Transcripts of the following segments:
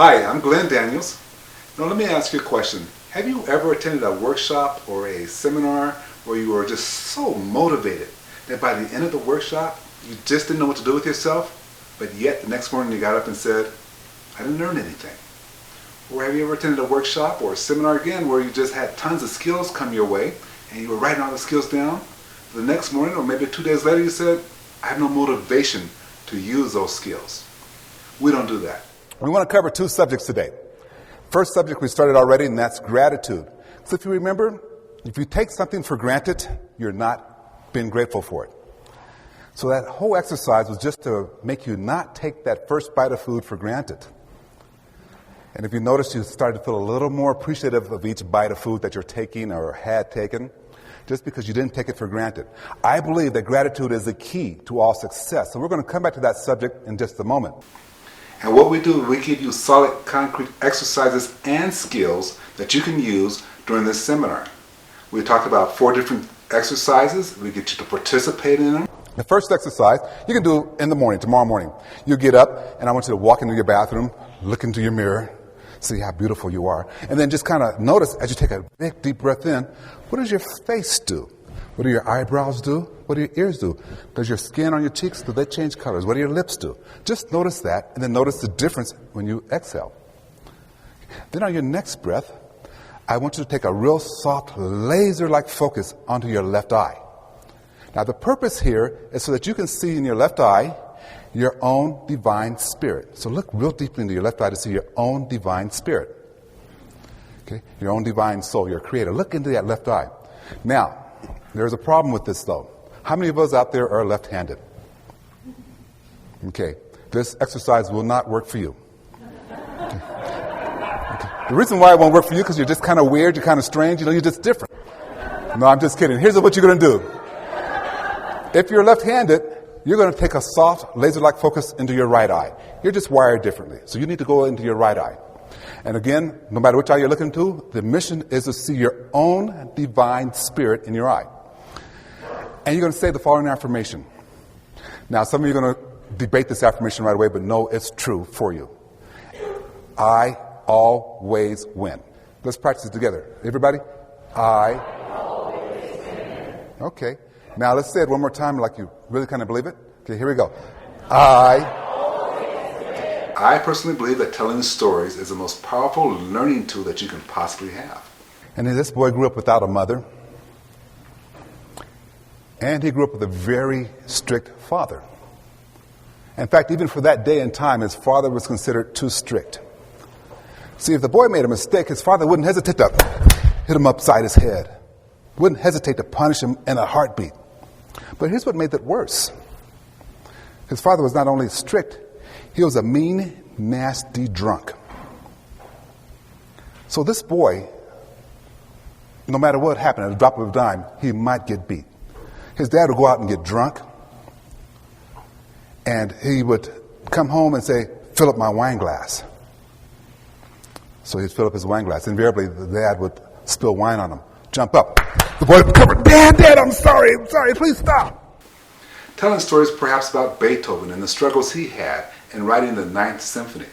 Hi, I'm Glenn Daniels. Now let me ask you a question. Have you ever attended a workshop or a seminar where you were just so motivated that by the end of the workshop you just didn't know what to do with yourself, but yet the next morning you got up and said, I didn't learn anything? Or have you ever attended a workshop or a seminar again where you just had tons of skills come your way and you were writing all the skills down? The next morning or maybe 2 days later you said, I have no motivation to use those skills. We don't do that. We want to cover two subjects today. First subject we started already, and that's gratitude. So if you remember, if you take something for granted, you're not being grateful for it. So that whole exercise was just to make you not take that first bite of food for granted. And if you notice, you started to feel a little more appreciative of each bite of food that you're taking or had taken, just because you didn't take it for granted. I believe that gratitude is the key to all success. So we're going to come back to that subject in just a moment. And what we do, we give you solid, concrete exercises and skills that you can use during this seminar. We talked about 4 different exercises. We get you to participate in them. The first exercise you can do in the morning, tomorrow morning. You get up, and I want you to walk into your bathroom, look into your mirror, see how beautiful you are, and then just kind of notice as you take a big, deep breath in, what does your face do? What do your eyebrows do? What do your ears do? Does your skin on your cheeks, do they change colors? What do your lips do? Just notice that, and then notice the difference when you exhale. Then on your next breath, I want you to take a real soft, laser-like focus onto your left eye. Now, the purpose here is so that you can see in your left eye your own divine spirit. So look real deeply into your left eye to see your own divine spirit. Okay? Your own divine soul, your creator. Look into that left eye. Now, there's a problem with this, though. How many of us out there are left-handed? Okay. This exercise will not work for you. Okay. The reason why it won't work for you is because you're just kind of weird, you're kind of strange, you're just different. No, I'm just kidding. Here's what you're going to do. If you're left-handed, you're going to take a soft, laser-like focus into your right eye. You're just wired differently. So you need to go into your right eye. And again, no matter which eye you're looking to, the mission is to see your own divine spirit in your eye. And you're going to say the following affirmation. Now, some of you are going to debate this affirmation right away, but no, it's true for you. I always win. Let's practice it together. Everybody? I always win. Okay. Now, let's say it one more time like you really kind of believe it. Okay, here we go. I personally believe that telling stories is the most powerful learning tool that you can possibly have. And then this boy grew up without a mother. And he grew up with a very strict father. In fact, even for that day and time, his father was considered too strict. See, if the boy made a mistake, his father wouldn't hesitate to hit him upside his head. Wouldn't hesitate to punish him in a heartbeat. But here's what made it worse. His father was not only strict, he was a mean, nasty drunk. So this boy, no matter what happened, at a drop of a dime, he might get beat. His dad would go out and get drunk, and he would come home and say, fill up my wine glass. So he'd fill up his wine glass. Invariably, the dad would spill wine on him, jump up. The boy would cover, Dad, I'm sorry, please stop. Telling stories perhaps about Beethoven and the struggles he had in writing the Ninth Symphony.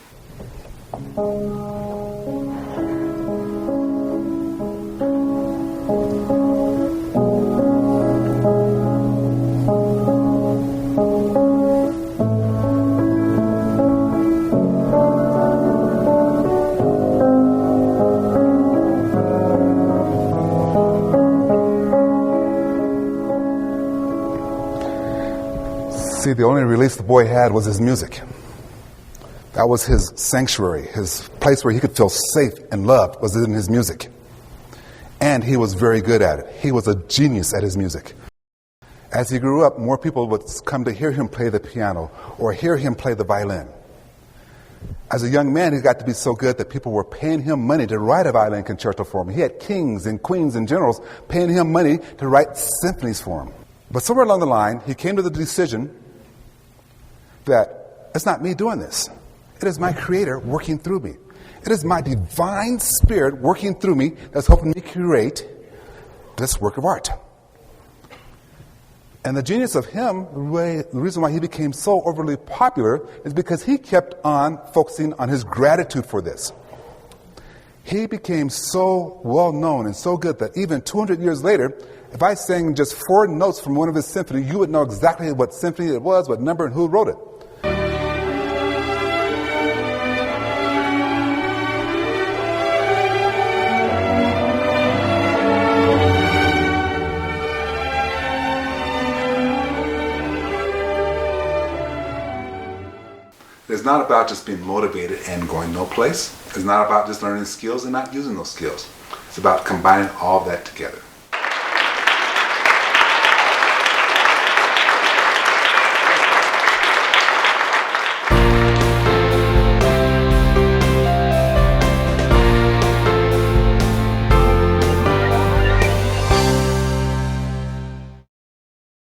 See, the only release the boy had was his music. That was his sanctuary, his place where he could feel safe and loved was in his music. And he was very good at it. He was a genius at his music. As he grew up, more people would come to hear him play the piano or hear him play the violin. As a young man, he got to be so good that people were paying him money to write a violin concerto for him. He had kings and queens and generals paying him money to write symphonies for him. But somewhere along the line, he came to the decision that it's not me doing this. It is my Creator working through me. It is my divine spirit working through me that's helping me create this work of art. And the genius of him, the reason why he became so overly popular is because he kept on focusing on his gratitude for this. He became so well known and so good that even 200 years later, if I sang just 4 notes from one of his symphonies, you would know exactly what symphony it was, what number, and who wrote it. It's not about just being motivated and going no place. It's not about just learning skills and not using those skills. It's about combining all of that together.